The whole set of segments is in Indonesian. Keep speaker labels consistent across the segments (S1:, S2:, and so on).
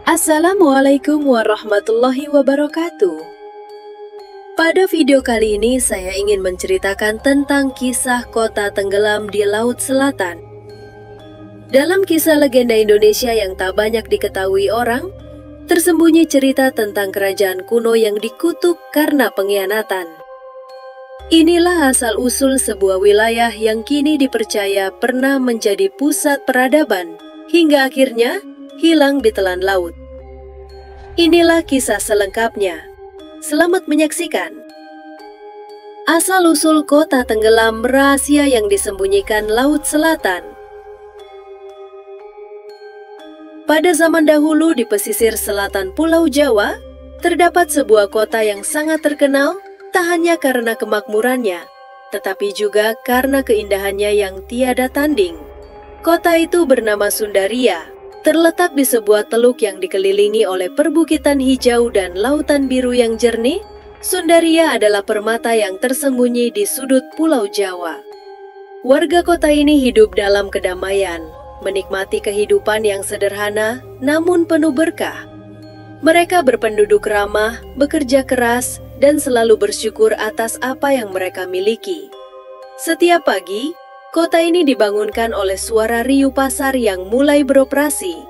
S1: Assalamualaikum warahmatullahi wabarakatuh. Pada video kali ini saya ingin menceritakan tentang kisah kota tenggelam di Laut Selatan. Dalam kisah legenda Indonesia yang tak banyak diketahui orang, tersembunyi cerita tentang kerajaan kuno yang dikutuk karena pengkhianatan. Inilah asal-usul sebuah wilayah yang kini dipercaya pernah menjadi pusat peradaban, hingga akhirnya hilang di telan laut. Inilah kisah selengkapnya. Selamat menyaksikan. Asal-usul kota tenggelam, rahasia yang disembunyikan Laut Selatan. Pada zaman dahulu di pesisir selatan Pulau Jawa, terdapat sebuah kota yang sangat terkenal, tak hanya karena kemakmurannya, tetapi juga karena keindahannya yang tiada tanding. Kota itu bernama Sundaria, terletak di sebuah teluk yang dikelilingi oleh perbukitan hijau dan lautan biru yang jernih. Sundaria adalah permata yang tersembunyi di sudut Pulau Jawa. Warga kota ini hidup dalam kedamaian, menikmati kehidupan yang sederhana namun penuh berkah. Mereka berpenduduk ramah, bekerja keras, dan selalu bersyukur atas apa yang mereka miliki. Setiap pagi, kota ini dibangunkan oleh suara riuh pasar yang mulai beroperasi.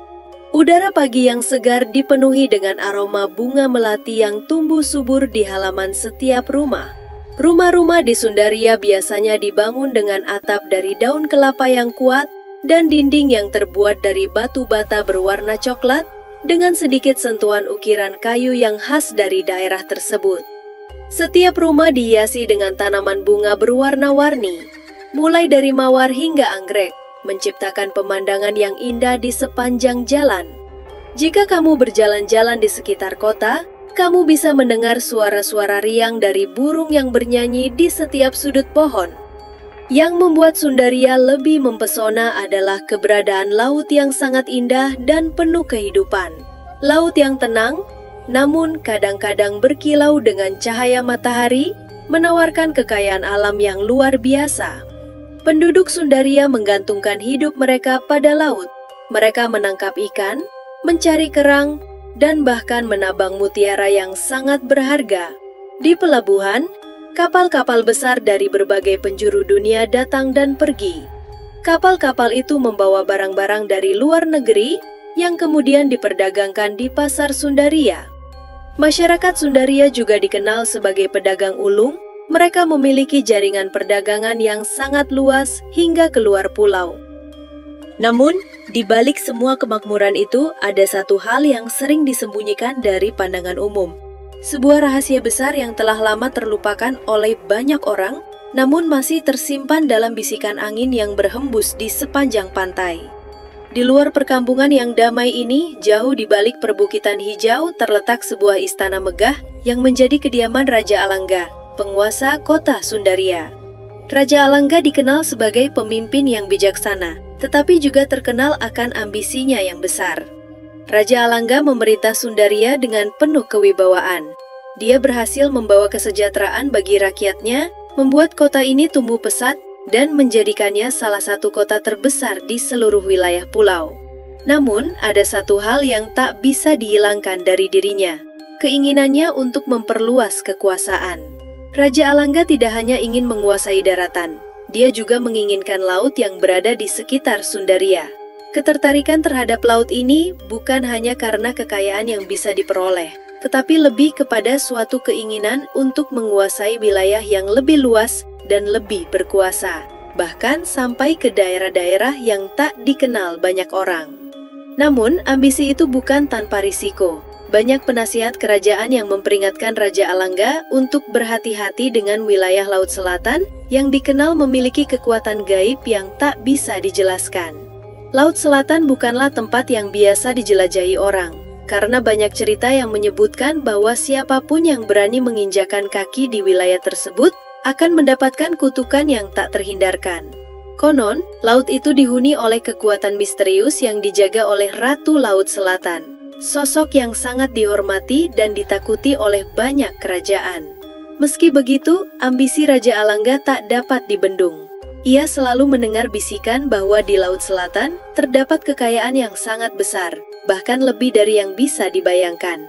S1: Udara pagi yang segar dipenuhi dengan aroma bunga melati yang tumbuh subur di halaman setiap rumah. Rumah-rumah di Sundaria biasanya dibangun dengan atap dari daun kelapa yang kuat dan dinding yang terbuat dari batu bata berwarna coklat dengan sedikit sentuhan ukiran kayu yang khas dari daerah tersebut. Setiap rumah dihiasi dengan tanaman bunga berwarna-warni, mulai dari mawar hingga anggrek, menciptakan pemandangan yang indah di sepanjang jalan. Jika kamu berjalan-jalan di sekitar kota, kamu bisa mendengar suara-suara riang dari burung yang bernyanyi di setiap sudut pohon. Yang membuat Sundaria lebih mempesona adalah keberadaan laut yang sangat indah dan penuh kehidupan. Laut yang tenang, namun kadang-kadang berkilau dengan cahaya matahari, menawarkan kekayaan alam yang luar biasa. Penduduk Sundaria menggantungkan hidup mereka pada laut. Mereka menangkap ikan, mencari kerang, dan bahkan menabang mutiara yang sangat berharga. Di pelabuhan, kapal-kapal besar dari berbagai penjuru dunia datang dan pergi. Kapal-kapal itu membawa barang-barang dari luar negeri yang kemudian diperdagangkan di pasar Sundaria. Masyarakat Sundaria juga dikenal sebagai pedagang ulung. Mereka memiliki jaringan perdagangan yang sangat luas hingga keluar pulau. Namun, di balik semua kemakmuran itu, ada satu hal yang sering disembunyikan dari pandangan umum. Sebuah rahasia besar yang telah lama terlupakan oleh banyak orang, namun masih tersimpan dalam bisikan angin yang berhembus di sepanjang pantai. Di luar perkampungan yang damai ini, jauh di balik perbukitan hijau, terletak sebuah istana megah yang menjadi kediaman Raja Alangga, penguasa kota Sundaria. Raja Alangga dikenal sebagai pemimpin yang bijaksana, tetapi juga terkenal akan ambisinya yang besar. Raja Alangga memerintah Sundaria dengan penuh kewibawaan. Dia berhasil membawa kesejahteraan bagi rakyatnya, membuat kota ini tumbuh pesat, dan menjadikannya salah satu kota terbesar di seluruh wilayah pulau. Namun, ada satu hal yang tak bisa dihilangkan dari dirinya, keinginannya untuk memperluas kekuasaan. Raja Alangga tidak hanya ingin menguasai daratan, dia juga menginginkan laut yang berada di sekitar Sundaria. Ketertarikan terhadap laut ini bukan hanya karena kekayaan yang bisa diperoleh, tetapi lebih kepada suatu keinginan untuk menguasai wilayah yang lebih luas dan lebih berkuasa, bahkan sampai ke daerah-daerah yang tak dikenal banyak orang. Namun, ambisi itu bukan tanpa risiko. Banyak penasihat kerajaan yang memperingatkan Raja Alangga untuk berhati-hati dengan wilayah Laut Selatan yang dikenal memiliki kekuatan gaib yang tak bisa dijelaskan. Laut Selatan bukanlah tempat yang biasa dijelajahi orang, karena banyak cerita yang menyebutkan bahwa siapapun yang berani menginjakan kaki di wilayah tersebut akan mendapatkan kutukan yang tak terhindarkan. Konon, laut itu dihuni oleh kekuatan misterius yang dijaga oleh Ratu Laut Selatan, sosok yang sangat dihormati dan ditakuti oleh banyak kerajaan. Meski begitu, ambisi Raja Alangga tak dapat dibendung. Ia selalu mendengar bisikan bahwa di Laut Selatan terdapat kekayaan yang sangat besar, bahkan lebih dari yang bisa dibayangkan.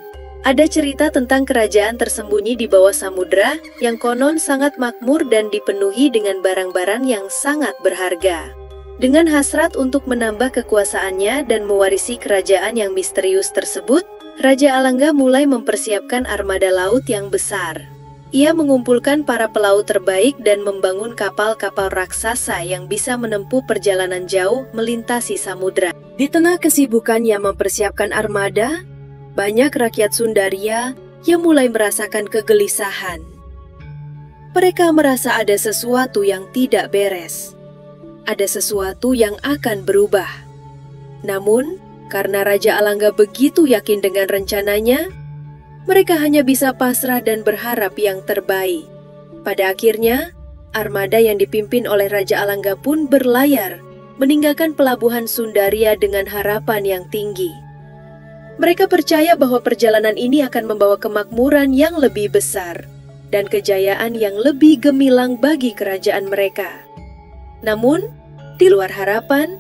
S1: Ada cerita tentang kerajaan tersembunyi di bawah samudera yang konon sangat makmur dan dipenuhi dengan barang-barang yang sangat berharga. Dengan hasrat untuk menambah kekuasaannya dan mewarisi kerajaan yang misterius tersebut, Raja Alangga mulai mempersiapkan armada laut yang besar. Ia mengumpulkan para pelaut terbaik dan membangun kapal-kapal raksasa yang bisa menempuh perjalanan jauh melintasi samudra. Di tengah kesibukannya mempersiapkan armada, banyak rakyat Sundaria yang mulai merasakan kegelisahan. Mereka merasa ada sesuatu yang tidak beres. Ada sesuatu yang akan berubah. Namun, karena Raja Alangga begitu yakin dengan rencananya, mereka hanya bisa pasrah dan berharap yang terbaik. Pada akhirnya, armada yang dipimpin oleh Raja Alangga pun berlayar, meninggalkan pelabuhan Sundaria dengan harapan yang tinggi. Mereka percaya bahwa perjalanan ini akan membawa kemakmuran yang lebih besar dan kejayaan yang lebih gemilang bagi kerajaan mereka. Namun, di luar harapan,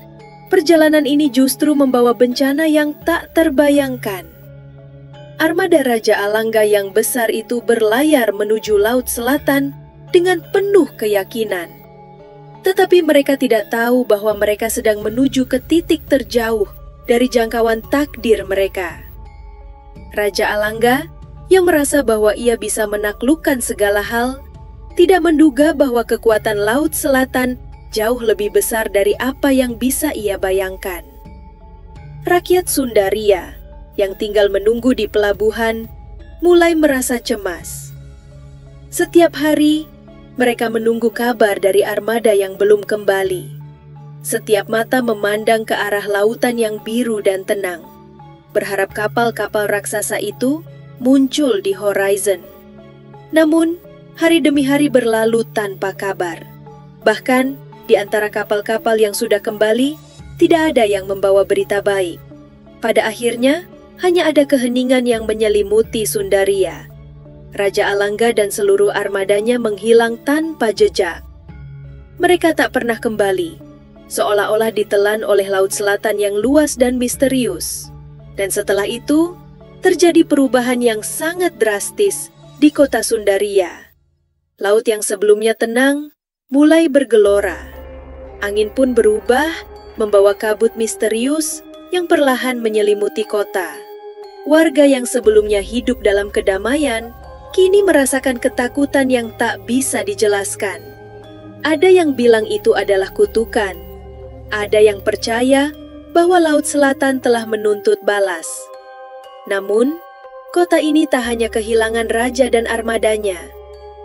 S1: perjalanan ini justru membawa bencana yang tak terbayangkan. Armada Raja Alangga yang besar itu berlayar menuju Laut Selatan dengan penuh keyakinan. Tetapi mereka tidak tahu bahwa mereka sedang menuju ke titik terjauh dari jangkauan takdir mereka. Raja Alangga yang merasa bahwa ia bisa menaklukkan segala hal, tidak menduga bahwa kekuatan Laut Selatan jauh lebih besar dari apa yang bisa ia bayangkan. Rakyat Sundaria yang tinggal menunggu di pelabuhan mulai merasa cemas. Setiap hari, mereka menunggu kabar dari armada yang belum kembali. Setiap mata memandang ke arah lautan yang biru dan tenang, berharap kapal-kapal raksasa itu muncul di horizon. Namun, hari demi hari berlalu tanpa kabar. Bahkan, di antara kapal-kapal yang sudah kembali, tidak ada yang membawa berita baik. Pada akhirnya, hanya ada keheningan yang menyelimuti Sundaria. Raja Alangga dan seluruh armadanya menghilang tanpa jejak. Mereka tak pernah kembali, seolah-olah ditelan oleh Laut Selatan yang luas dan misterius. Dan setelah itu, terjadi perubahan yang sangat drastis di kota Sundaria. Laut yang sebelumnya tenang mulai bergelora. Angin pun berubah, membawa kabut misterius yang perlahan menyelimuti kota. Warga yang sebelumnya hidup dalam kedamaian, kini merasakan ketakutan yang tak bisa dijelaskan. Ada yang bilang itu adalah kutukan. Ada yang percaya bahwa Laut Selatan telah menuntut balas. Namun, kota ini tak hanya kehilangan raja dan armadanya,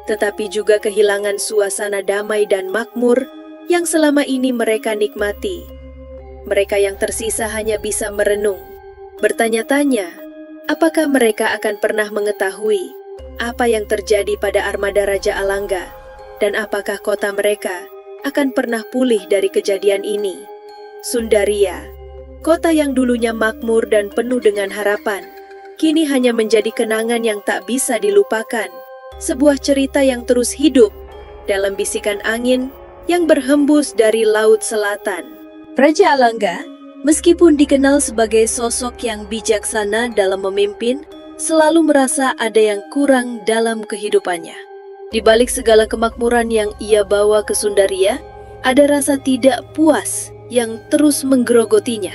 S1: tetapi juga kehilangan suasana damai dan makmur yang selama ini mereka nikmati. Mereka yang tersisa hanya bisa merenung, bertanya-tanya, apakah mereka akan pernah mengetahui apa yang terjadi pada armada Raja Alangga, dan apakah kota mereka akan pernah pulih dari kejadian ini. Sundaria, kota yang dulunya makmur dan penuh dengan harapan, kini hanya menjadi kenangan yang tak bisa dilupakan, sebuah cerita yang terus hidup dalam bisikan angin yang berhembus dari Laut Selatan. Raja Alangga, meskipun dikenal sebagai sosok yang bijaksana dalam memimpin, selalu merasa ada yang kurang dalam kehidupannya. Di balik segala kemakmuran yang ia bawa ke Sundaria, ada rasa tidak puas yang terus menggerogotinya.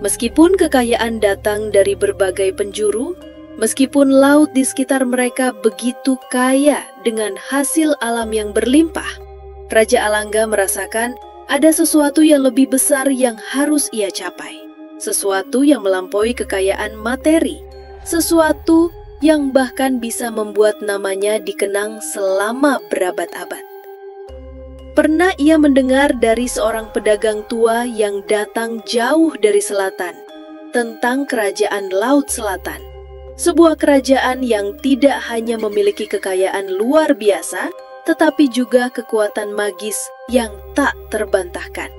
S1: Meskipun kekayaan datang dari berbagai penjuru, meskipun laut di sekitar mereka begitu kaya dengan hasil alam yang berlimpah, Raja Alangga merasakan ada sesuatu yang lebih besar yang harus ia capai. Sesuatu yang melampaui kekayaan materi. Sesuatu yang bahkan bisa membuat namanya dikenang selama berabad-abad. Pernah ia mendengar dari seorang pedagang tua yang datang jauh dari selatan tentang kerajaan Laut Selatan. Sebuah kerajaan yang tidak hanya memiliki kekayaan luar biasa, tetapi juga kekuatan magis yang tak terbantahkan.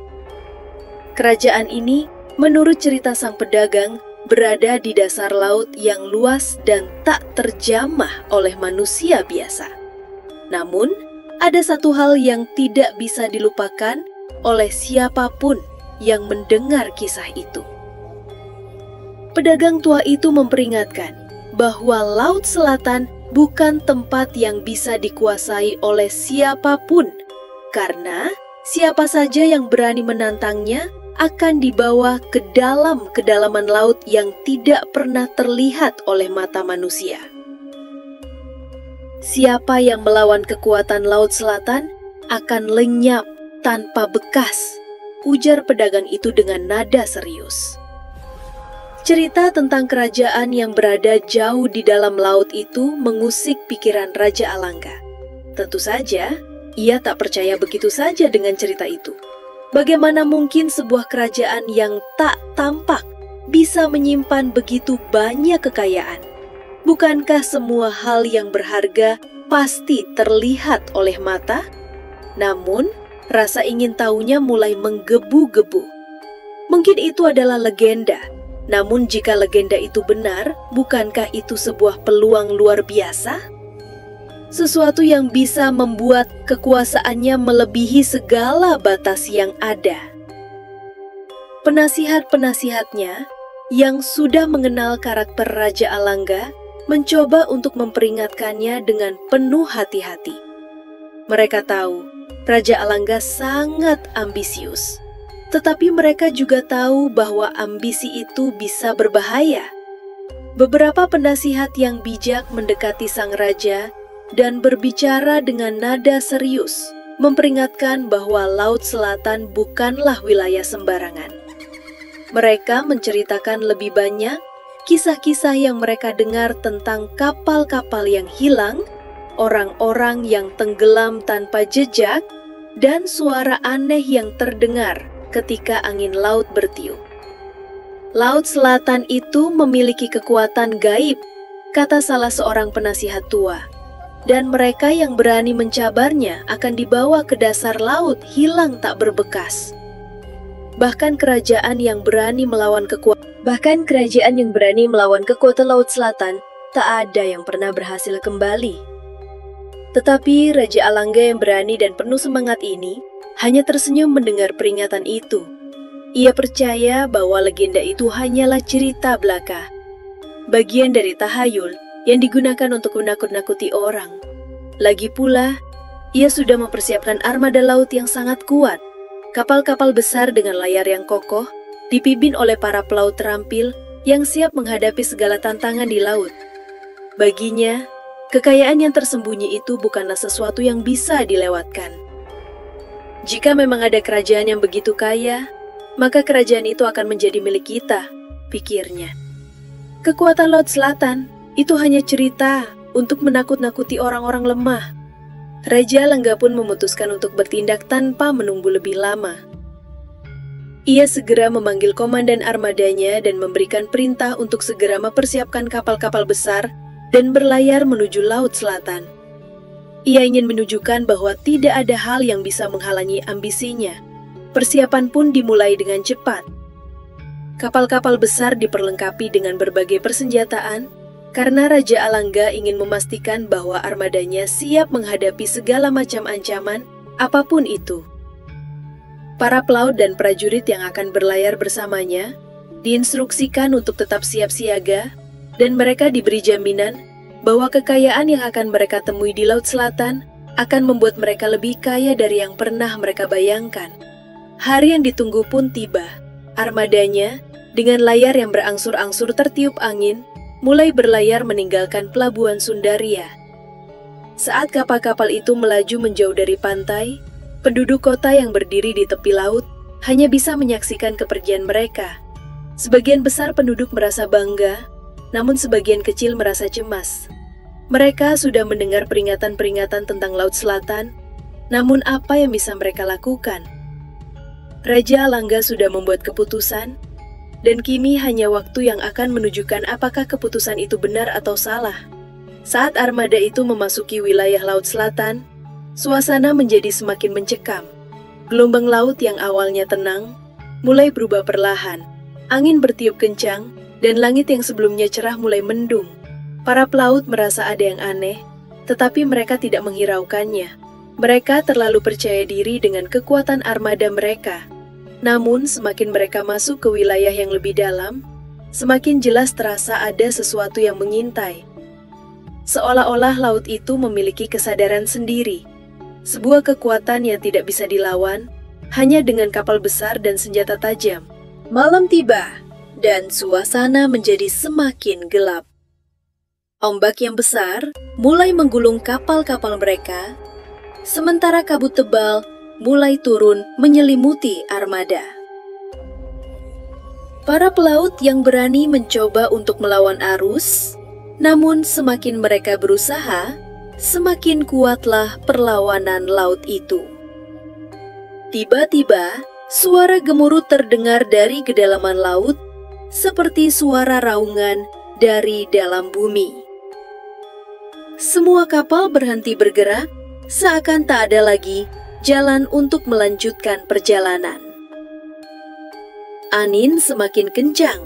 S1: Kerajaan ini, menurut cerita sang pedagang, berada di dasar laut yang luas dan tak terjamah oleh manusia biasa. Namun, ada satu hal yang tidak bisa dilupakan oleh siapapun yang mendengar kisah itu. Pedagang tua itu memperingatkan bahwa Laut Selatan bukan tempat yang bisa dikuasai oleh siapapun, karena siapa saja yang berani menantangnya akan dibawa ke dalam kedalaman laut yang tidak pernah terlihat oleh mata manusia. Siapa yang melawan kekuatan Laut Selatan akan lenyap tanpa bekas, ujar pedagang itu dengan nada serius. Cerita tentang kerajaan yang berada jauh di dalam laut itu mengusik pikiran Raja Alangga. Tentu saja, ia tak percaya begitu saja dengan cerita itu. Bagaimana mungkin sebuah kerajaan yang tak tampak bisa menyimpan begitu banyak kekayaan? Bukankah semua hal yang berharga pasti terlihat oleh mata? Namun, rasa ingin tahunya mulai menggebu-gebu. Mungkin itu adalah legenda. Namun jika legenda itu benar, bukankah itu sebuah peluang luar biasa? Sesuatu yang bisa membuat kekuasaannya melebihi segala batas yang ada. Penasihat-penasihatnya yang sudah mengenal karakter Raja Alangga mencoba untuk memperingatkannya dengan penuh hati-hati. Mereka tahu Raja Alangga sangat ambisius, tetapi mereka juga tahu bahwa ambisi itu bisa berbahaya. Beberapa penasihat yang bijak mendekati sang raja dan berbicara dengan nada serius, memperingatkan bahwa Laut Selatan bukanlah wilayah sembarangan. Mereka menceritakan lebih banyak kisah-kisah yang mereka dengar tentang kapal-kapal yang hilang, orang-orang yang tenggelam tanpa jejak, dan suara aneh yang terdengar ketika angin laut bertiup. Laut Selatan itu memiliki kekuatan gaib, kata salah seorang penasihat tua, dan mereka yang berani mencabarnya akan dibawa ke dasar laut hilang tak berbekas. Bahkan kerajaan yang berani melawan kekuatan Laut Selatan tak ada yang pernah berhasil kembali. Tetapi Raja Alangga yang berani dan penuh semangat ini hanya tersenyum mendengar peringatan itu. Ia percaya bahwa legenda itu hanyalah cerita belaka, bagian dari tahayul yang digunakan untuk menakut-nakuti orang. Lagi pula, ia sudah mempersiapkan armada laut yang sangat kuat. Kapal-kapal besar dengan layar yang kokoh, dipimpin oleh para pelaut terampil yang siap menghadapi segala tantangan di laut. Baginya, kekayaan yang tersembunyi itu bukanlah sesuatu yang bisa dilewatkan. Jika memang ada kerajaan yang begitu kaya, maka kerajaan itu akan menjadi milik kita, pikirnya. Kekuatan Laut Selatan itu hanya cerita untuk menakut-nakuti orang-orang lemah. Raja Alangga pun memutuskan untuk bertindak tanpa menunggu lebih lama. Ia segera memanggil komandan armadanya dan memberikan perintah untuk segera mempersiapkan kapal-kapal besar dan berlayar menuju Laut Selatan. Ia ingin menunjukkan bahwa tidak ada hal yang bisa menghalangi ambisinya. Persiapan pun dimulai dengan cepat. Kapal-kapal besar diperlengkapi dengan berbagai persenjataan, karena Raja Alangga ingin memastikan bahwa armadanya siap menghadapi segala macam ancaman, apapun itu. Para pelaut dan prajurit yang akan berlayar bersamanya diinstruksikan untuk tetap siap siaga, dan mereka diberi jaminan bahwa kekayaan yang akan mereka temui di Laut Selatan akan membuat mereka lebih kaya dari yang pernah mereka bayangkan. Hari yang ditunggu pun tiba. Armadanya, dengan layar yang berangsur-angsur tertiup angin, mulai berlayar meninggalkan pelabuhan Sundaria. Saat kapal-kapal itu melaju menjauh dari pantai, penduduk kota yang berdiri di tepi laut hanya bisa menyaksikan kepergian mereka. Sebagian besar penduduk merasa bangga, namun sebagian kecil merasa cemas. Mereka sudah mendengar peringatan-peringatan tentang Laut Selatan, namun apa yang bisa mereka lakukan? Raja Alangga sudah membuat keputusan, dan kini hanya waktu yang akan menunjukkan apakah keputusan itu benar atau salah. Saat armada itu memasuki wilayah Laut Selatan, suasana menjadi semakin mencekam. Gelombang laut yang awalnya tenang, mulai berubah perlahan. Angin bertiup kencang, dan langit yang sebelumnya cerah mulai mendung. Para pelaut merasa ada yang aneh, tetapi mereka tidak menghiraukannya. Mereka terlalu percaya diri dengan kekuatan armada mereka. Namun, semakin mereka masuk ke wilayah yang lebih dalam, semakin jelas terasa ada sesuatu yang mengintai. Seolah-olah laut itu memiliki kesadaran sendiri, sebuah kekuatan yang tidak bisa dilawan hanya dengan kapal besar dan senjata tajam. Malam tiba, dan suasana menjadi semakin gelap. Ombak yang besar mulai menggulung kapal-kapal mereka, sementara kabut tebal mulai turun menyelimuti armada. Para pelaut yang berani mencoba untuk melawan arus, namun semakin mereka berusaha, semakin kuatlah perlawanan laut itu. Tiba-tiba, suara gemuruh terdengar dari kedalaman laut, seperti suara raungan dari dalam bumi. Semua kapal berhenti bergerak, seakan tak ada lagi jalan untuk melanjutkan perjalanan. Angin semakin kencang,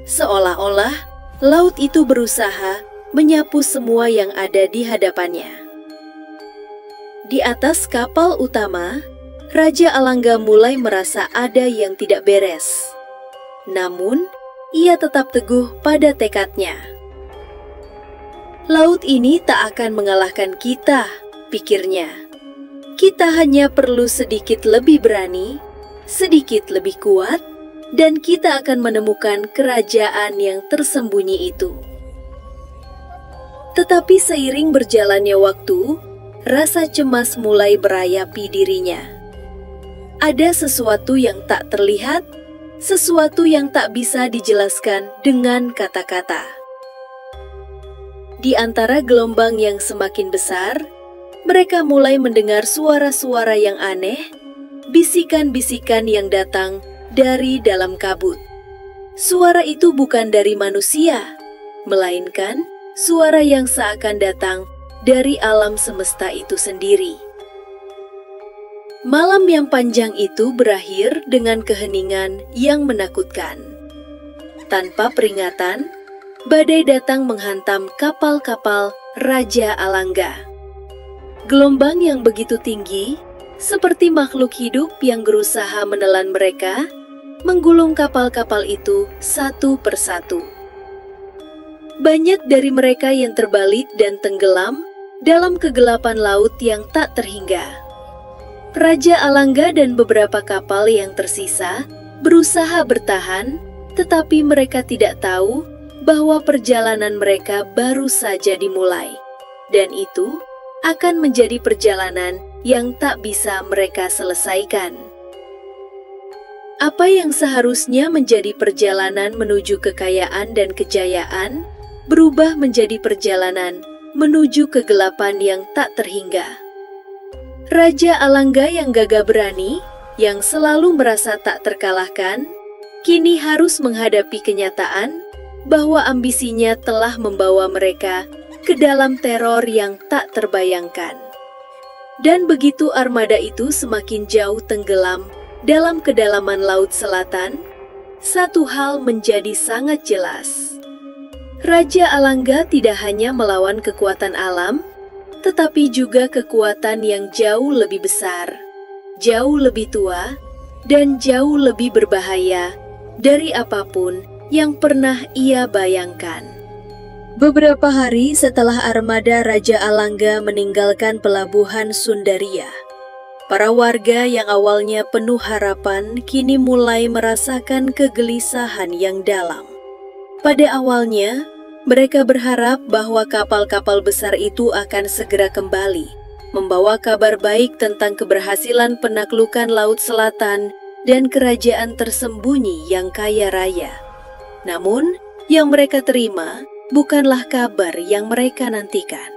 S1: seolah-olah laut itu berusaha menyapu semua yang ada di hadapannya. Di atas kapal utama, Raja Alangga mulai merasa ada yang tidak beres. Namun, ia tetap teguh pada tekadnya. Laut ini tak akan mengalahkan kita, pikirnya. Kita hanya perlu sedikit lebih berani, sedikit lebih kuat, dan kita akan menemukan kerajaan yang tersembunyi itu. Tetapi seiring berjalannya waktu, rasa cemas mulai berayapi dirinya. Ada sesuatu yang tak terlihat, sesuatu yang tak bisa dijelaskan dengan kata-kata. Di antara gelombang yang semakin besar, mereka mulai mendengar suara-suara yang aneh, bisikan-bisikan yang datang dari dalam kabut. Suara itu bukan dari manusia, melainkan suara yang seakan datang dari alam semesta itu sendiri. Malam yang panjang itu berakhir dengan keheningan yang menakutkan. Tanpa peringatan, badai datang menghantam kapal-kapal Raja Alangga. Gelombang yang begitu tinggi, seperti makhluk hidup yang berusaha menelan mereka, menggulung kapal-kapal itu satu persatu. Banyak dari mereka yang terbalik dan tenggelam dalam kegelapan laut yang tak terhingga. Raja Alangga dan beberapa kapal yang tersisa berusaha bertahan, tetapi mereka tidak tahu bahwa perjalanan mereka baru saja dimulai, dan itu akan menjadi perjalanan yang tak bisa mereka selesaikan. Apa yang seharusnya menjadi perjalanan menuju kekayaan dan kejayaan, berubah menjadi perjalanan menuju kegelapan yang tak terhingga. Raja Alangga yang gagah berani, yang selalu merasa tak terkalahkan, kini harus menghadapi kenyataan bahwa ambisinya telah membawa mereka ke dalam teror yang tak terbayangkan. Dan begitu armada itu semakin jauh tenggelam dalam kedalaman laut selatan, satu hal menjadi sangat jelas. Raja Alangga tidak hanya melawan kekuatan alam, tetapi juga kekuatan yang jauh lebih besar, jauh lebih tua, dan jauh lebih berbahaya dari apapun yang pernah ia bayangkan. Beberapa hari setelah armada Raja Alangga meninggalkan pelabuhan Sundaria, para warga yang awalnya penuh harapan kini mulai merasakan kegelisahan yang dalam. Pada awalnya, mereka berharap bahwa kapal-kapal besar itu akan segera kembali, membawa kabar baik tentang keberhasilan penaklukan Laut Selatan dan kerajaan tersembunyi yang kaya raya. Namun, yang mereka terima bukanlah kabar yang mereka nantikan.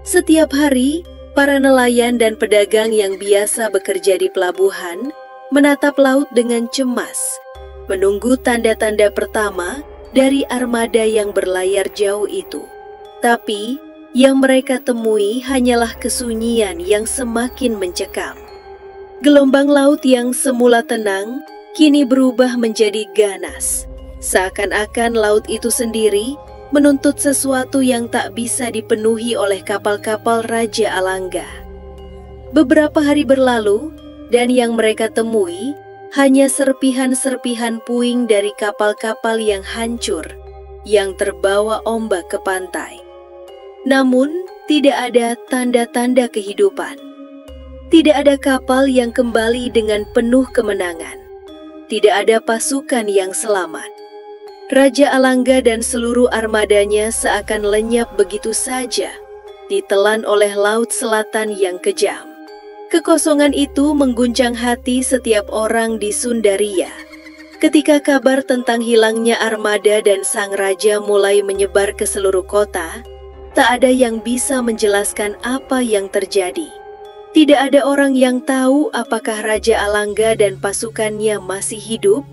S1: Setiap hari, para nelayan dan pedagang yang biasa bekerja di pelabuhan menatap laut dengan cemas, menunggu tanda-tanda pertama dari armada yang berlayar jauh itu. Tapi, yang mereka temui hanyalah kesunyian yang semakin mencekam. Gelombang laut yang semula tenang, kini berubah menjadi ganas. Seakan-akan laut itu sendiri menuntut sesuatu yang tak bisa dipenuhi oleh kapal-kapal Raja Alangga. Beberapa hari berlalu, dan yang mereka temui hanya serpihan-serpihan puing dari kapal-kapal yang hancur, yang terbawa ombak ke pantai. Namun, tidak ada tanda-tanda kehidupan. Tidak ada kapal yang kembali dengan penuh kemenangan. Tidak ada pasukan yang selamat. Raja Alangga dan seluruh armadanya seakan lenyap begitu saja, ditelan oleh laut selatan yang kejam. Kekosongan itu mengguncang hati setiap orang di Sundaria. Ketika kabar tentang hilangnya armada dan sang raja mulai menyebar ke seluruh kota, tak ada yang bisa menjelaskan apa yang terjadi. Tidak ada orang yang tahu apakah Raja Alangga dan pasukannya masih hidup,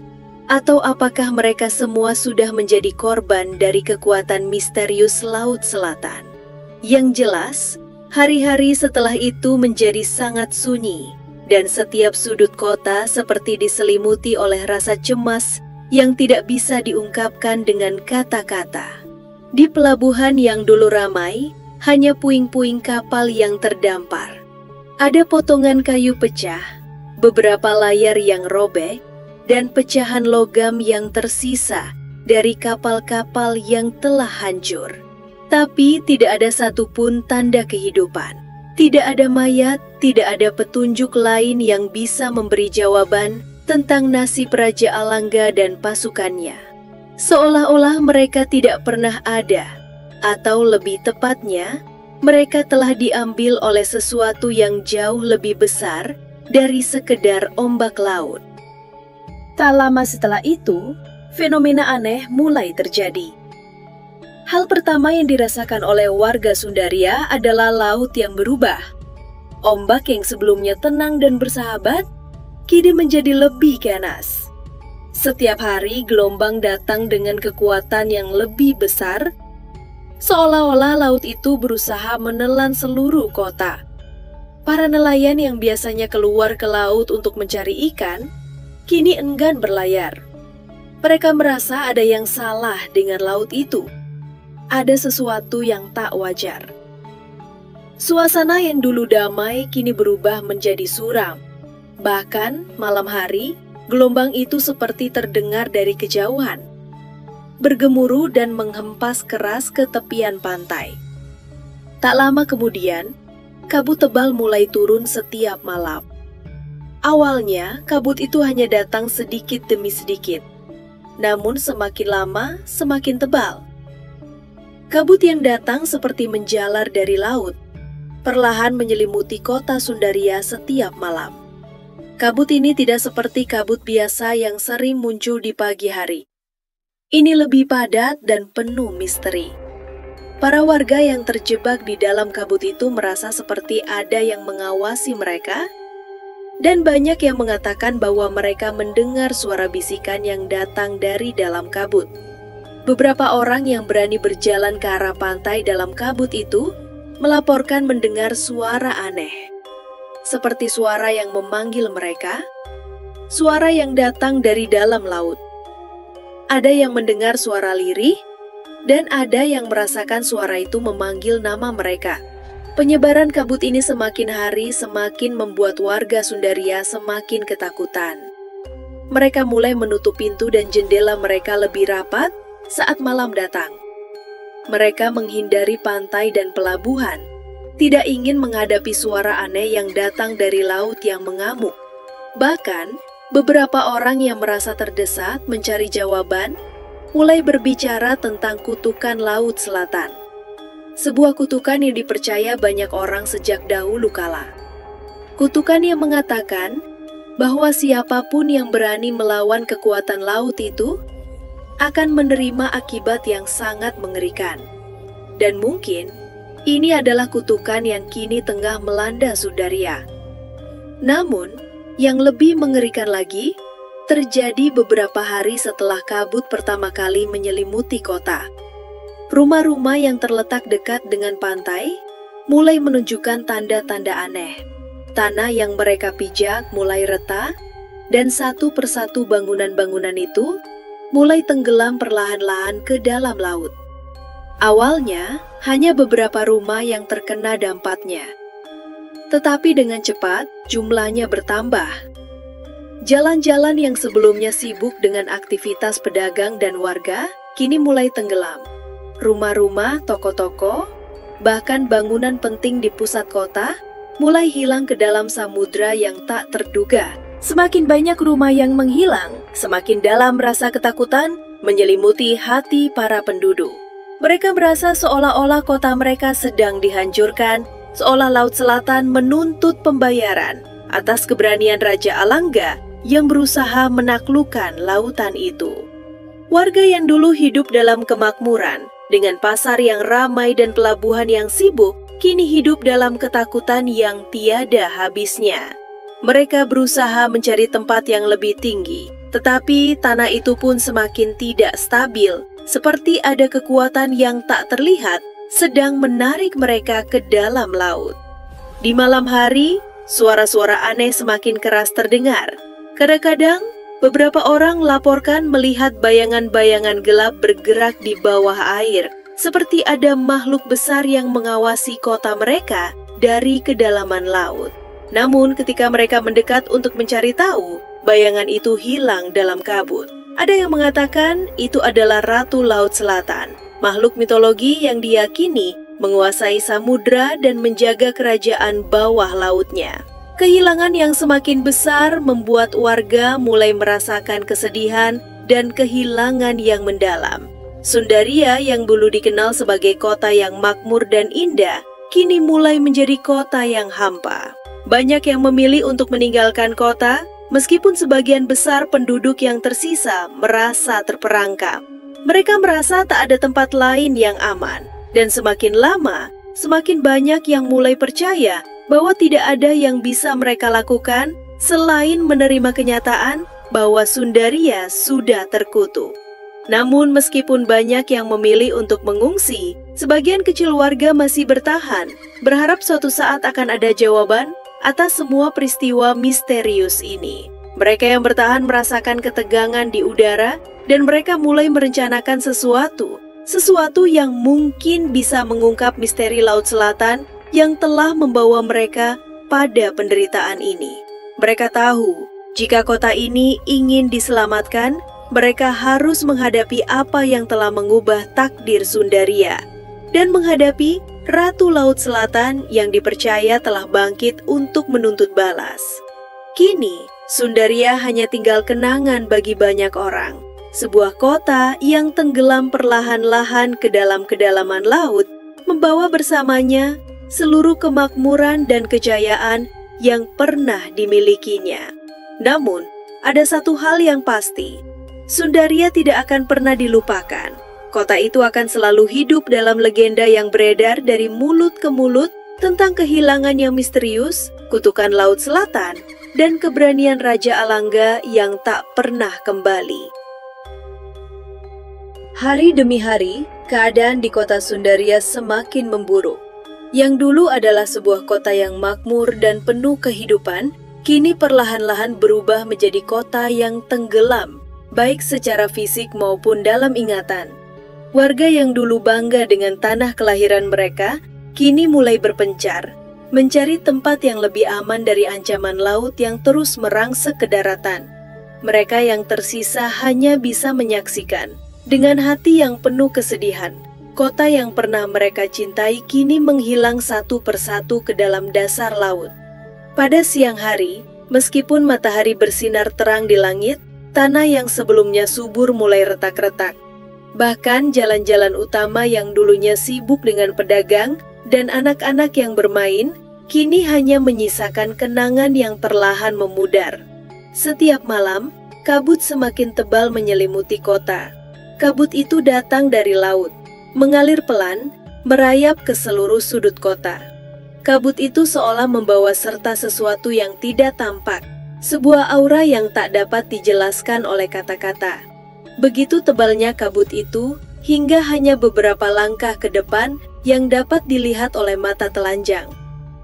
S1: atau apakah mereka semua sudah menjadi korban dari kekuatan misterius Laut Selatan. Yang jelas, hari-hari setelah itu menjadi sangat sunyi, dan setiap sudut kota seperti diselimuti oleh rasa cemas yang tidak bisa diungkapkan dengan kata-kata. Di pelabuhan yang dulu ramai, hanya puing-puing kapal yang terdampar. Ada potongan kayu pecah, beberapa layar yang robek, dan pecahan logam yang tersisa dari kapal-kapal yang telah hancur. Tapi tidak ada satupun tanda kehidupan. Tidak ada mayat, tidak ada petunjuk lain yang bisa memberi jawaban tentang nasib Raja Alangga dan pasukannya. Seolah-olah mereka tidak pernah ada, atau lebih tepatnya, mereka telah diambil oleh sesuatu yang jauh lebih besar dari sekedar ombak laut. Tak lama setelah itu, fenomena aneh mulai terjadi. Hal pertama yang dirasakan oleh warga Sundaria adalah laut yang berubah. Ombak yang sebelumnya tenang dan bersahabat, kini menjadi lebih ganas. Setiap hari gelombang datang dengan kekuatan yang lebih besar, seolah-olah laut itu berusaha menelan seluruh kota. Para nelayan yang biasanya keluar ke laut untuk mencari ikan, kini enggan berlayar. Mereka merasa ada yang salah dengan laut itu. Ada sesuatu yang tak wajar. Suasana yang dulu damai kini berubah menjadi suram. Bahkan malam hari, gelombang itu seperti terdengar dari kejauhan, bergemuruh dan menghempas keras ke tepian pantai. Tak lama kemudian, kabut tebal mulai turun setiap malam. Awalnya, kabut itu hanya datang sedikit demi sedikit. Namun semakin lama, semakin tebal. Kabut yang datang seperti menjalar dari laut, perlahan menyelimuti kota Sundaria setiap malam. Kabut ini tidak seperti kabut biasa yang sering muncul di pagi hari. Ini lebih padat dan penuh misteri. Para warga yang terjebak di dalam kabut itu merasa seperti ada yang mengawasi mereka, dan banyak yang mengatakan bahwa mereka mendengar suara bisikan yang datang dari dalam kabut. Beberapa orang yang berani berjalan ke arah pantai dalam kabut itu melaporkan mendengar suara aneh, seperti suara yang memanggil mereka, suara yang datang dari dalam laut. Ada yang mendengar suara lirih, dan ada yang merasakan suara itu memanggil nama mereka. Penyebaran kabut ini semakin hari semakin membuat warga Sundaria semakin ketakutan. Mereka mulai menutup pintu dan jendela mereka lebih rapat saat malam datang. Mereka menghindari pantai dan pelabuhan, tidak ingin menghadapi suara aneh yang datang dari laut yang mengamuk. Bahkan, beberapa orang yang merasa terdesak mencari jawaban, mulai berbicara tentang kutukan Laut Selatan. Sebuah kutukan yang dipercaya banyak orang sejak dahulu kala. Kutukan yang mengatakan bahwa siapapun yang berani melawan kekuatan laut itu akan menerima akibat yang sangat mengerikan. Dan mungkin ini adalah kutukan yang kini tengah melanda Sundaria. Namun, yang lebih mengerikan lagi terjadi beberapa hari setelah kabut pertama kali menyelimuti kota. Rumah-rumah yang terletak dekat dengan pantai mulai menunjukkan tanda-tanda aneh. Tanah yang mereka pijak mulai retak, dan satu persatu bangunan-bangunan itu mulai tenggelam perlahan-lahan ke dalam laut. Awalnya, hanya beberapa rumah yang terkena dampaknya. Tetapi dengan cepat, jumlahnya bertambah. Jalan-jalan yang sebelumnya sibuk dengan aktivitas pedagang dan warga, kini mulai tenggelam. Rumah-rumah, toko-toko, bahkan bangunan penting di pusat kota, mulai hilang ke dalam samudra yang tak terduga. Semakin banyak rumah yang menghilang, semakin dalam rasa ketakutan menyelimuti hati para penduduk. Mereka merasa seolah-olah kota mereka sedang dihancurkan, seolah Laut Selatan menuntut pembayaran atas keberanian Raja Alangga yang berusaha menaklukkan lautan itu. Warga yang dulu hidup dalam kemakmuran, dengan pasar yang ramai dan pelabuhan yang sibuk, kini hidup dalam ketakutan yang tiada habisnya. Mereka berusaha mencari tempat yang lebih tinggi, tetapi tanah itu pun semakin tidak stabil, seperti ada kekuatan yang tak terlihat sedang menarik mereka ke dalam laut. Di malam hari, suara-suara aneh semakin keras terdengar. Kadang-kadang, beberapa orang laporkan melihat bayangan-bayangan gelap bergerak di bawah air, seperti ada makhluk besar yang mengawasi kota mereka dari kedalaman laut. Namun ketika mereka mendekat untuk mencari tahu, bayangan itu hilang dalam kabut. Ada yang mengatakan itu adalah Ratu Laut Selatan, makhluk mitologi yang diyakini menguasai samudra dan menjaga kerajaan bawah lautnya. Kehilangan yang semakin besar membuat warga mulai merasakan kesedihan dan kehilangan yang mendalam. Sundaria yang dulu dikenal sebagai kota yang makmur dan indah, kini mulai menjadi kota yang hampa. Banyak yang memilih untuk meninggalkan kota, meskipun sebagian besar penduduk yang tersisa merasa terperangkap. Mereka merasa tak ada tempat lain yang aman, dan semakin lama, semakin banyak yang mulai percaya bahwa tidak ada yang bisa mereka lakukan selain menerima kenyataan bahwa Sundaria sudah terkutuk. Namun meskipun banyak yang memilih untuk mengungsi, sebagian kecil warga masih bertahan, berharap suatu saat akan ada jawaban atas semua peristiwa misterius ini. Mereka yang bertahan merasakan ketegangan di udara dan mereka mulai merencanakan sesuatu yang mungkin bisa mengungkap misteri Laut Selatan yang telah membawa mereka pada penderitaan ini. Mereka tahu, jika kota ini ingin diselamatkan, mereka harus menghadapi apa yang telah mengubah takdir Sundaria dan menghadapi Ratu Laut Selatan yang dipercaya telah bangkit untuk menuntut balas. Kini, Sundaria hanya tinggal kenangan bagi banyak orang. Sebuah kota yang tenggelam perlahan-lahan ke dalam kedalaman laut, membawa bersamanya seluruh kemakmuran dan kejayaan yang pernah dimilikinya. Namun, ada satu hal yang pasti, Sundaria tidak akan pernah dilupakan. Kota itu akan selalu hidup dalam legenda yang beredar dari mulut ke mulut tentang kehilangan yang misterius, kutukan Laut Selatan, dan keberanian Raja Alangga yang tak pernah kembali. Hari demi hari, keadaan di kota Sundaria semakin memburuk. Yang dulu adalah sebuah kota yang makmur dan penuh kehidupan, kini perlahan-lahan berubah menjadi kota yang tenggelam, baik secara fisik maupun dalam ingatan. Warga yang dulu bangga dengan tanah kelahiran mereka, kini mulai berpencar, mencari tempat yang lebih aman dari ancaman laut yang terus merangsek ke daratan. Mereka yang tersisa hanya bisa menyaksikan, dengan hati yang penuh kesedihan, kota yang pernah mereka cintai kini menghilang satu persatu ke dalam dasar laut. Pada siang hari, meskipun matahari bersinar terang di langit, tanah yang sebelumnya subur mulai retak-retak. Bahkan jalan-jalan utama yang dulunya sibuk dengan pedagang dan anak-anak yang bermain, kini hanya menyisakan kenangan yang perlahan memudar. Setiap malam, kabut semakin tebal menyelimuti kota. Kabut itu datang dari laut, mengalir pelan, merayap ke seluruh sudut kota. Kabut itu seolah membawa serta sesuatu yang tidak tampak, sebuah aura yang tak dapat dijelaskan oleh kata-kata. Begitu tebalnya kabut itu, hingga hanya beberapa langkah ke depan yang dapat dilihat oleh mata telanjang.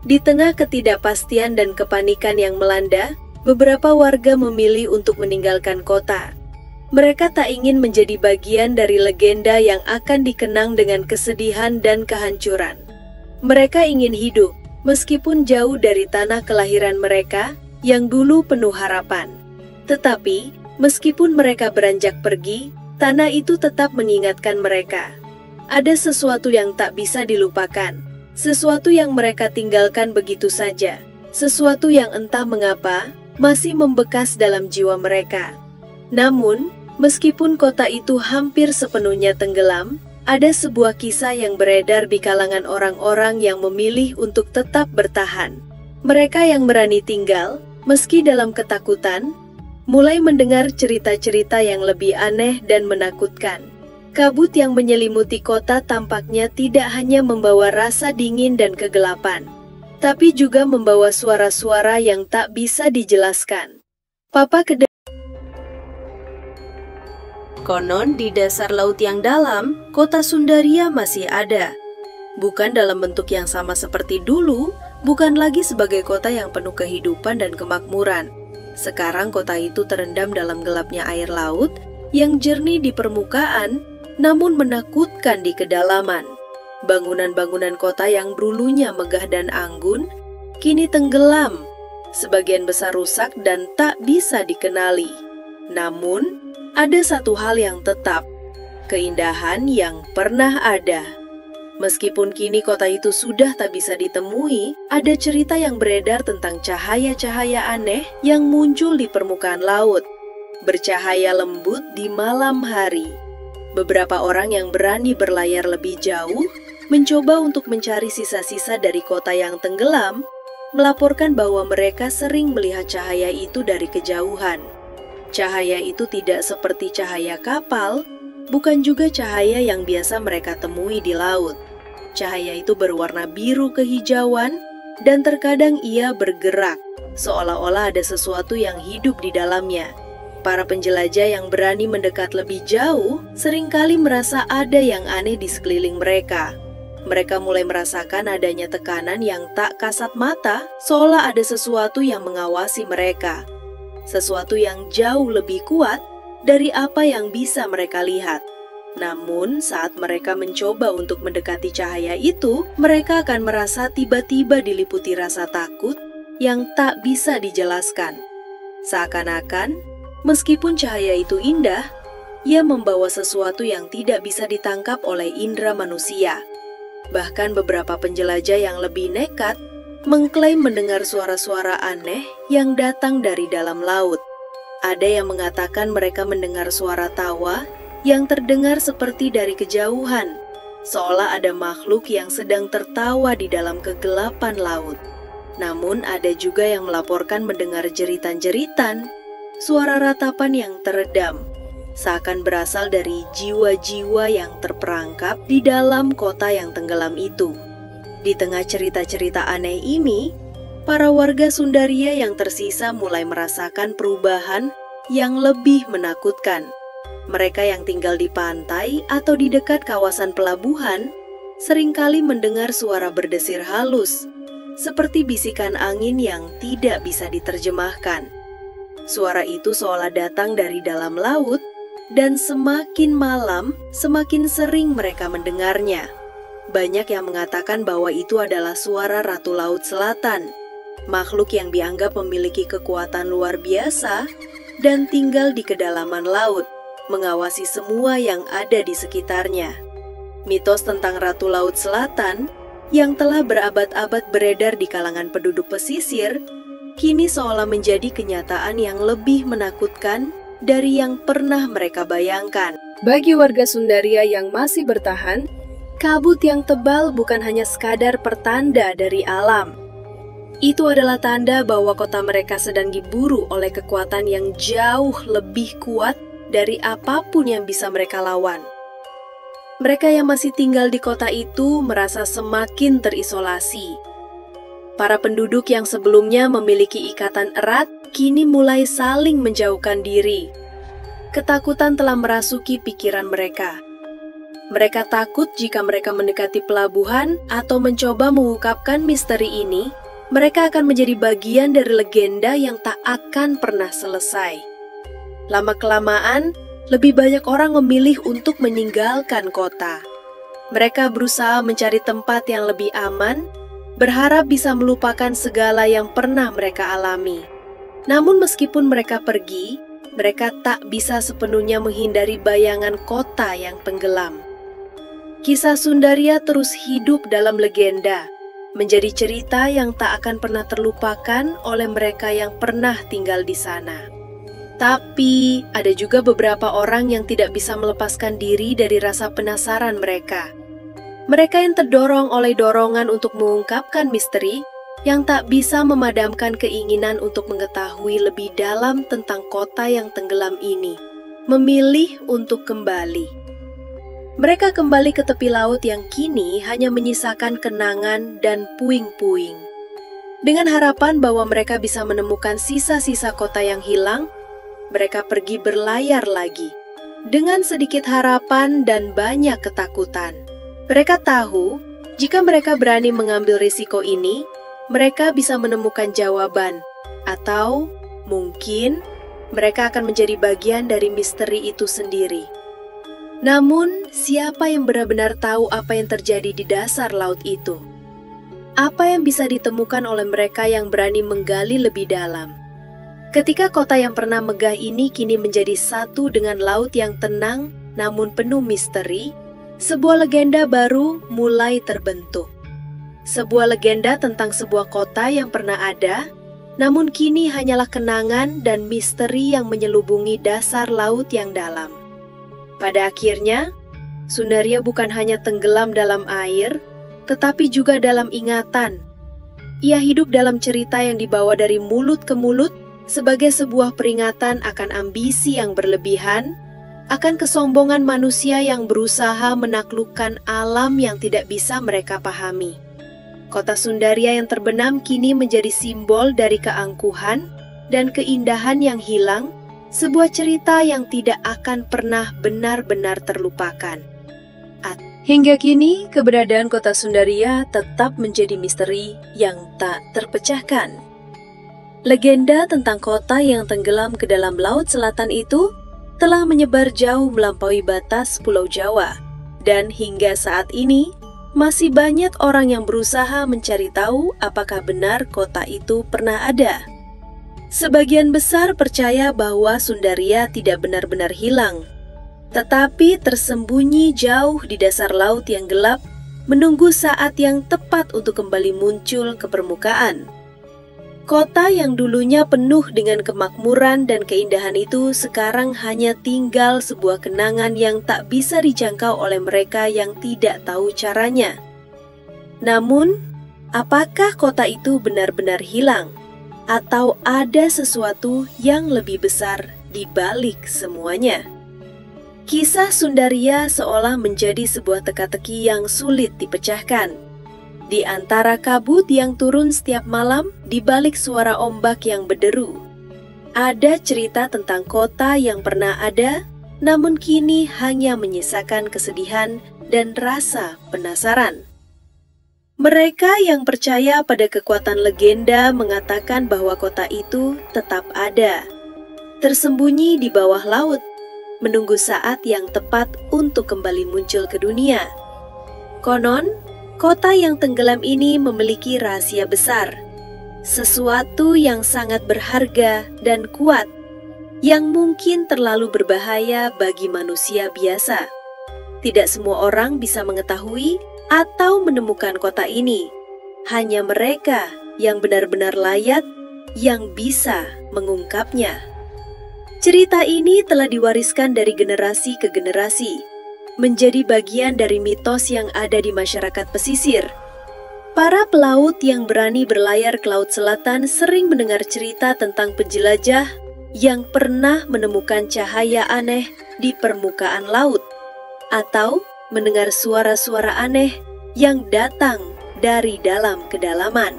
S1: Di tengah ketidakpastian dan kepanikan yang melanda, beberapa warga memilih untuk meninggalkan kota. Mereka tak ingin menjadi bagian dari legenda yang akan dikenang dengan kesedihan dan kehancuran. Mereka ingin hidup, meskipun jauh dari tanah kelahiran mereka yang dulu penuh harapan. Tetapi, meskipun mereka beranjak pergi, tanah itu tetap mengingatkan mereka. Ada sesuatu yang tak bisa dilupakan, sesuatu yang mereka tinggalkan begitu saja, sesuatu yang entah mengapa masih membekas dalam jiwa mereka. Namun, meskipun kota itu hampir sepenuhnya tenggelam, ada sebuah kisah yang beredar di kalangan orang-orang yang memilih untuk tetap bertahan. Mereka yang berani tinggal, meski dalam ketakutan, mulai mendengar cerita-cerita yang lebih aneh dan menakutkan. Kabut yang menyelimuti kota tampaknya tidak hanya membawa rasa dingin dan kegelapan, tapi juga membawa suara-suara yang tak bisa dijelaskan. Konon di dasar laut yang dalam, kota Sundaria masih ada. Bukan dalam bentuk yang sama seperti dulu, bukan lagi sebagai kota yang penuh kehidupan dan kemakmuran. Sekarang kota itu terendam dalam gelapnya air laut yang jernih di permukaan, namun menakutkan di kedalaman. Bangunan-bangunan kota yang dulunya megah dan anggun, kini tenggelam. Sebagian besar rusak dan tak bisa dikenali. Namun, ada satu hal yang tetap, keindahan yang pernah ada. Meskipun kini kota itu sudah tak bisa ditemui, ada cerita yang beredar tentang cahaya-cahaya aneh yang muncul di permukaan laut, bercahaya lembut di malam hari. Beberapa orang yang berani berlayar lebih jauh, mencoba untuk mencari sisa-sisa dari kota yang tenggelam, melaporkan bahwa mereka sering melihat cahaya itu dari kejauhan. Cahaya itu tidak seperti cahaya kapal, bukan juga cahaya yang biasa mereka temui di laut. Cahaya itu berwarna biru kehijauan, dan terkadang ia bergerak, seolah-olah ada sesuatu yang hidup di dalamnya. Para penjelajah yang berani mendekat lebih jauh seringkali merasa ada yang aneh di sekeliling mereka. Mereka mulai merasakan adanya tekanan yang tak kasat mata, seolah ada sesuatu yang mengawasi mereka. Sesuatu yang jauh lebih kuat dari apa yang bisa mereka lihat. Namun, saat mereka mencoba untuk mendekati cahaya itu, mereka akan merasa tiba-tiba diliputi rasa takut yang tak bisa dijelaskan. Seakan-akan, meskipun cahaya itu indah, ia membawa sesuatu yang tidak bisa ditangkap oleh indera manusia. Bahkan beberapa penjelajah yang lebih nekat mengklaim mendengar suara-suara aneh yang datang dari dalam laut. Ada yang mengatakan mereka mendengar suara tawa yang terdengar seperti dari kejauhan, seolah ada makhluk yang sedang tertawa di dalam kegelapan laut. Namun ada juga yang melaporkan mendengar jeritan-jeritan, suara ratapan yang teredam, seakan berasal dari jiwa-jiwa yang terperangkap di dalam kota yang tenggelam itu. Di tengah cerita-cerita aneh ini, para warga Sundaria yang tersisa mulai merasakan perubahan yang lebih menakutkan. Mereka yang tinggal di pantai atau di dekat kawasan pelabuhan seringkali mendengar suara berdesir halus, seperti bisikan angin yang tidak bisa diterjemahkan. Suara itu seolah datang dari dalam laut, dan semakin malam, semakin sering mereka mendengarnya. Banyak yang mengatakan bahwa itu adalah suara Ratu Laut Selatan, makhluk yang dianggap memiliki kekuatan luar biasa dan tinggal di kedalaman laut, mengawasi semua yang ada di sekitarnya. Mitos tentang Ratu Laut Selatan yang telah berabad-abad beredar di kalangan penduduk pesisir, kini seolah menjadi kenyataan yang lebih menakutkan dari yang pernah mereka bayangkan. Bagi warga Sundaria yang masih bertahan, kabut yang tebal bukan hanya sekadar pertanda dari alam. Itu adalah tanda bahwa kota mereka sedang diburu oleh kekuatan yang jauh lebih kuat dari apapun yang bisa mereka lawan. Mereka yang masih tinggal di kota itu merasa semakin terisolasi. Para penduduk yang sebelumnya memiliki ikatan erat, kini mulai saling menjauhkan diri. Ketakutan telah merasuki pikiran mereka. Mereka takut jika mereka mendekati pelabuhan atau mencoba mengungkapkan misteri ini, mereka akan menjadi bagian dari legenda yang tak akan pernah selesai. Lama-kelamaan, lebih banyak orang memilih untuk meninggalkan kota. Mereka berusaha mencari tempat yang lebih aman, berharap bisa melupakan segala yang pernah mereka alami. Namun meskipun mereka pergi, mereka tak bisa sepenuhnya menghindari bayangan kota yang tenggelam. Kisah Sundaria terus hidup dalam legenda, menjadi cerita yang tak akan pernah terlupakan oleh mereka yang pernah tinggal di sana. Tapi ada juga beberapa orang yang tidak bisa melepaskan diri dari rasa penasaran mereka. Mereka yang terdorong oleh dorongan untuk mengungkapkan misteri, yang tak bisa memadamkan keinginan untuk mengetahui lebih dalam tentang kota yang tenggelam ini, memilih untuk kembali. Mereka kembali ke tepi laut yang kini hanya menyisakan kenangan dan puing-puing. Dengan harapan bahwa mereka bisa menemukan sisa-sisa kota yang hilang, mereka pergi berlayar lagi. Dengan sedikit harapan dan banyak ketakutan. Mereka tahu, jika mereka berani mengambil risiko ini, mereka bisa menemukan jawaban, atau mungkin mereka akan menjadi bagian dari misteri itu sendiri. Namun, siapa yang benar-benar tahu apa yang terjadi di dasar laut itu? Apa yang bisa ditemukan oleh mereka yang berani menggali lebih dalam? Ketika kota yang pernah megah ini kini menjadi satu dengan laut yang tenang namun penuh misteri, sebuah legenda baru mulai terbentuk. Sebuah legenda tentang sebuah kota yang pernah ada, namun kini hanyalah kenangan dan misteri yang menyelubungi dasar laut yang dalam. Pada akhirnya, Sundaria bukan hanya tenggelam dalam air, tetapi juga dalam ingatan. Ia hidup dalam cerita yang dibawa dari mulut ke mulut sebagai sebuah peringatan akan ambisi yang berlebihan, akan kesombongan manusia yang berusaha menaklukkan alam yang tidak bisa mereka pahami. Kota Sundaria yang terbenam kini menjadi simbol dari keangkuhan dan keindahan yang hilang, sebuah cerita yang tidak akan pernah benar-benar terlupakan. Hingga kini, keberadaan kota Sundaria tetap menjadi misteri yang tak terpecahkan. Legenda tentang kota yang tenggelam ke dalam laut selatan itu telah menyebar jauh melampaui batas Pulau Jawa, dan hingga saat ini masih banyak orang yang berusaha mencari tahu apakah benar kota itu pernah ada. Sebagian besar percaya bahwa Sundaria tidak benar-benar hilang, tetapi tersembunyi jauh di dasar laut yang gelap, menunggu saat yang tepat untuk kembali muncul ke permukaan. Kota yang dulunya penuh dengan kemakmuran dan keindahan itu sekarang hanya tinggal sebuah kenangan yang tak bisa dijangkau oleh mereka yang tidak tahu caranya. Namun, apakah kota itu benar-benar hilang? Atau ada sesuatu yang lebih besar di balik semuanya? Kisah Sundaria seolah menjadi sebuah teka-teki yang sulit dipecahkan. Di antara kabut yang turun setiap malam, di balik suara ombak yang berderu, ada cerita tentang kota yang pernah ada, namun kini hanya menyisakan kesedihan dan rasa penasaran. Mereka yang percaya pada kekuatan legenda mengatakan bahwa kota itu tetap ada, tersembunyi di bawah laut, menunggu saat yang tepat untuk kembali muncul ke dunia. Konon, kota yang tenggelam ini memiliki rahasia besar, sesuatu yang sangat berharga dan kuat, yang mungkin terlalu berbahaya bagi manusia biasa. Tidak semua orang bisa mengetahui atau menemukan kota ini. Hanya mereka yang benar-benar layak yang bisa mengungkapnya. Cerita ini telah diwariskan dari generasi ke generasi, menjadi bagian dari mitos yang ada di masyarakat pesisir. Para pelaut yang berani berlayar ke Laut Selatan sering mendengar cerita tentang penjelajah yang pernah menemukan cahaya aneh di permukaan laut, atau mendengar suara-suara aneh yang datang dari dalam kedalaman.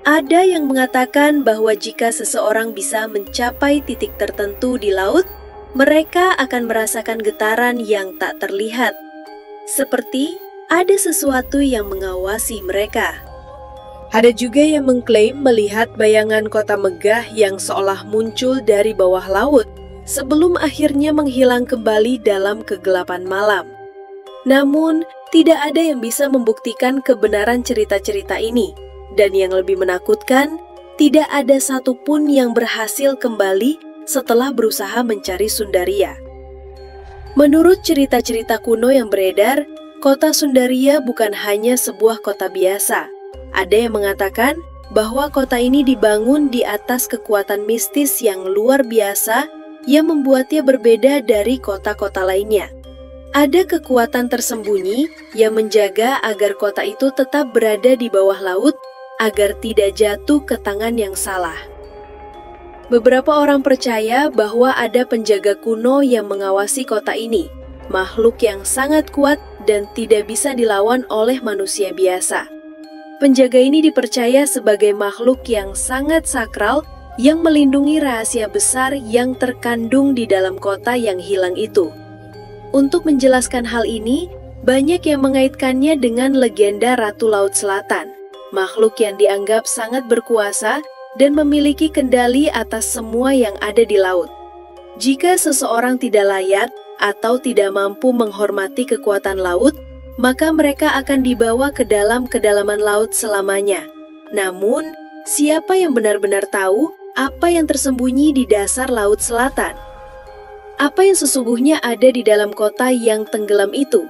S1: Ada yang mengatakan bahwa jika seseorang bisa mencapai titik tertentu di laut, mereka akan merasakan getaran yang tak terlihat, seperti ada sesuatu yang mengawasi mereka. Ada juga yang mengklaim melihat bayangan kota megah yang seolah muncul dari bawah laut, sebelum akhirnya menghilang kembali dalam kegelapan malam. Namun, tidak ada yang bisa membuktikan kebenaran cerita-cerita ini. Dan yang lebih menakutkan, tidak ada satupun yang berhasil kembali setelah berusaha mencari Sundaria. Menurut cerita-cerita kuno yang beredar, kota Sundaria bukan hanya sebuah kota biasa. Ada yang mengatakan bahwa kota ini dibangun di atas kekuatan mistis yang luar biasa yang membuatnya berbeda dari kota-kota lainnya. Ada kekuatan tersembunyi yang menjaga agar kota itu tetap berada di bawah laut agar tidak jatuh ke tangan yang salah. Beberapa orang percaya bahwa ada penjaga kuno yang mengawasi kota ini, makhluk yang sangat kuat dan tidak bisa dilawan oleh manusia biasa. Penjaga ini dipercaya sebagai makhluk yang sangat sakral yang melindungi rahasia besar yang terkandung di dalam kota yang hilang itu. Untuk menjelaskan hal ini, banyak yang mengaitkannya dengan legenda Ratu Laut Selatan, makhluk yang dianggap sangat berkuasa dan memiliki kendali atas semua yang ada di laut. Jika seseorang tidak layak atau tidak mampu menghormati kekuatan laut, maka mereka akan dibawa ke dalam kedalaman laut selamanya. Namun, siapa yang benar-benar tahu apa yang tersembunyi di dasar Laut Selatan? Apa yang sesungguhnya ada di dalam kota yang tenggelam itu?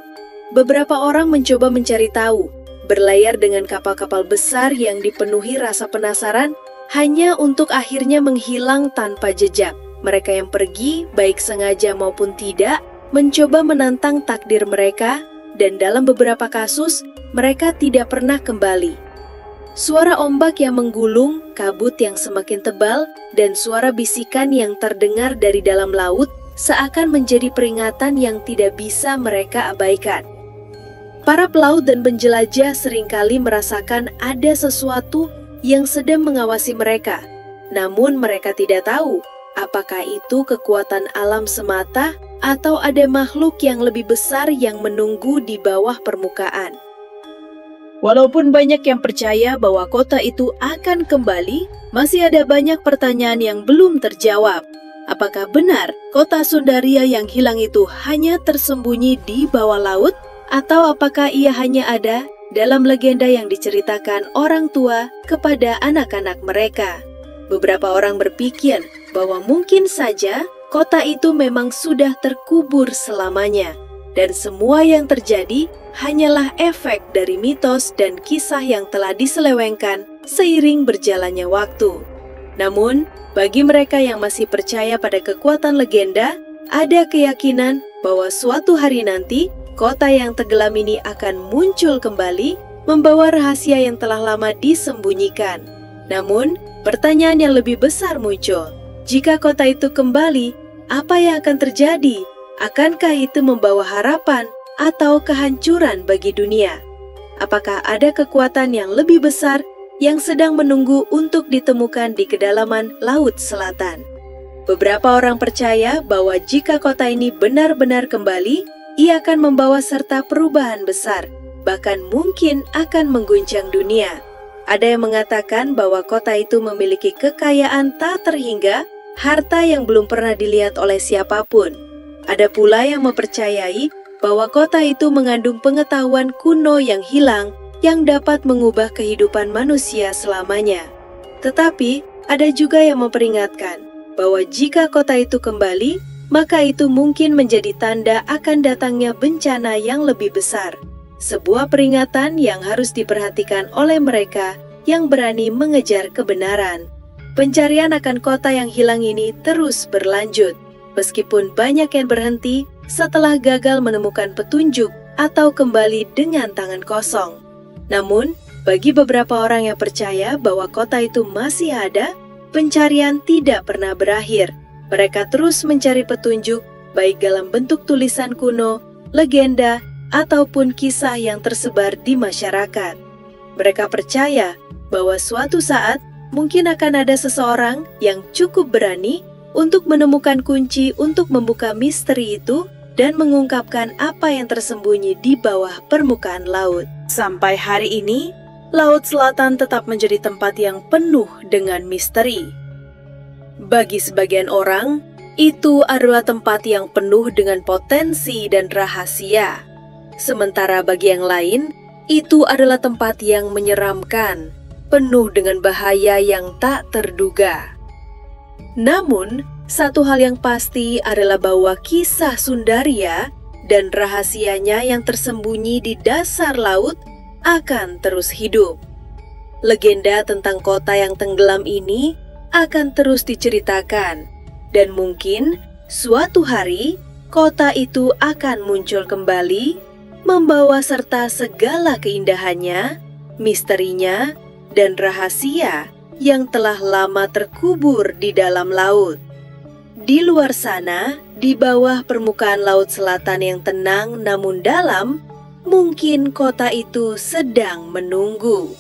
S1: Beberapa orang mencoba mencari tahu, berlayar dengan kapal-kapal besar yang dipenuhi rasa penasaran hanya untuk akhirnya menghilang tanpa jejak. Mereka yang pergi, baik sengaja maupun tidak, mencoba menantang takdir mereka, dan dalam beberapa kasus, mereka tidak pernah kembali. Suara ombak yang menggulung, kabut yang semakin tebal, dan suara bisikan yang terdengar dari dalam laut seakan menjadi peringatan yang tidak bisa mereka abaikan. Para pelaut dan penjelajah seringkali merasakan ada sesuatu yang sedang mengawasi mereka, namun mereka tidak tahu apakah itu kekuatan alam semata atau ada makhluk yang lebih besar yang menunggu di bawah permukaan. Walaupun banyak yang percaya bahwa kota itu akan kembali, masih ada banyak pertanyaan yang belum terjawab. Apakah benar kota Sundaria yang hilang itu hanya tersembunyi di bawah laut? Atau apakah ia hanya ada dalam legenda yang diceritakan orang tua kepada anak-anak mereka? Beberapa orang berpikir bahwa mungkin saja kota itu memang sudah terkubur selamanya, dan semua yang terjadi hanyalah efek dari mitos dan kisah yang telah diselewengkan seiring berjalannya waktu. Namun, bagi mereka yang masih percaya pada kekuatan legenda, ada keyakinan bahwa suatu hari nanti, kota yang tenggelam ini akan muncul kembali, membawa rahasia yang telah lama disembunyikan. Namun, pertanyaan yang lebih besar muncul. Jika kota itu kembali, apa yang akan terjadi? Akankah itu membawa harapan atau kehancuran bagi dunia? Apakah ada kekuatan yang lebih besar yang sedang menunggu untuk ditemukan di kedalaman Laut Selatan? Beberapa orang percaya bahwa jika kota ini benar-benar kembali, ia akan membawa serta perubahan besar, bahkan mungkin akan mengguncang dunia. Ada yang mengatakan bahwa kota itu memiliki kekayaan tak terhingga, harta yang belum pernah dilihat oleh siapapun. Ada pula yang mempercayai bahwa kota itu mengandung pengetahuan kuno yang hilang yang dapat mengubah kehidupan manusia selamanya. Tetapi, ada juga yang memperingatkan bahwa jika kota itu kembali, maka itu mungkin menjadi tanda akan datangnya bencana yang lebih besar. Sebuah peringatan yang harus diperhatikan oleh mereka yang berani mengejar kebenaran. Pencarian akan kota yang hilang ini terus berlanjut, meskipun banyak yang berhenti setelah gagal menemukan petunjuk atau kembali dengan tangan kosong. Namun, bagi beberapa orang yang percaya bahwa kota itu masih ada, pencarian tidak pernah berakhir. Mereka terus mencari petunjuk, baik dalam bentuk tulisan kuno, legenda, ataupun kisah yang tersebar di masyarakat. Mereka percaya bahwa suatu saat mungkin akan ada seseorang yang cukup berani untuk menemukan kunci untuk membuka misteri itu dan mengungkapkan apa yang tersembunyi di bawah permukaan laut. Sampai hari ini, Laut Selatan tetap menjadi tempat yang penuh dengan misteri. Bagi sebagian orang, itu adalah tempat yang penuh dengan potensi dan rahasia. Sementara bagi yang lain, itu adalah tempat yang menyeramkan, penuh dengan bahaya yang tak terduga. Namun, satu hal yang pasti adalah bahwa kisah Sundaria dan rahasianya yang tersembunyi di dasar laut akan terus hidup. Legenda tentang kota yang tenggelam ini akan terus diceritakan, dan mungkin suatu hari kota itu akan muncul kembali, membawa serta segala keindahannya, misterinya, dan rahasia yang telah lama terkubur di dalam laut. Di luar sana, di bawah permukaan laut selatan yang tenang namun dalam, mungkin kota itu sedang menunggu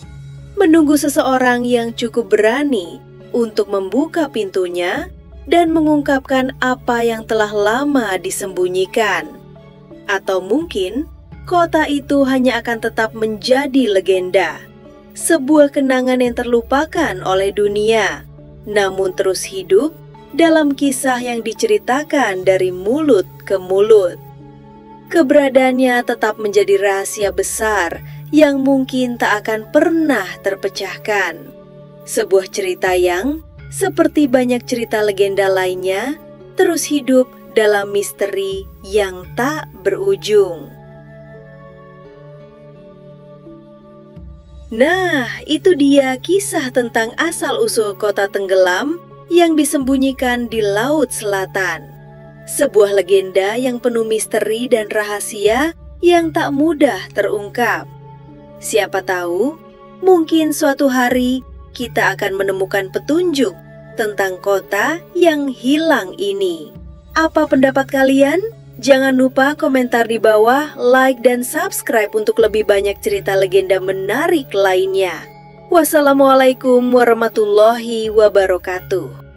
S1: seseorang yang cukup berani untuk membuka pintunya dan mengungkapkan apa yang telah lama disembunyikan. Atau mungkin kota itu hanya akan tetap menjadi legenda, sebuah kenangan yang terlupakan oleh dunia, namun terus hidup dalam kisah yang diceritakan dari mulut ke mulut. Keberadaannya tetap menjadi rahasia besar yang mungkin tak akan pernah terpecahkan. Sebuah cerita yang, seperti banyak cerita legenda lainnya, terus hidup dalam misteri yang tak berujung. Nah, itu dia kisah tentang asal-usul kota tenggelam yang disembunyikan di Laut Selatan. Sebuah legenda yang penuh misteri dan rahasia yang tak mudah terungkap. Siapa tahu, mungkin suatu hari kita akan menemukan petunjuk tentang kota yang hilang ini. Apa pendapat kalian? Jangan lupa komentar di bawah, like dan subscribe untuk lebih banyak cerita legenda menarik lainnya. Wassalamualaikum warahmatullahi wabarakatuh.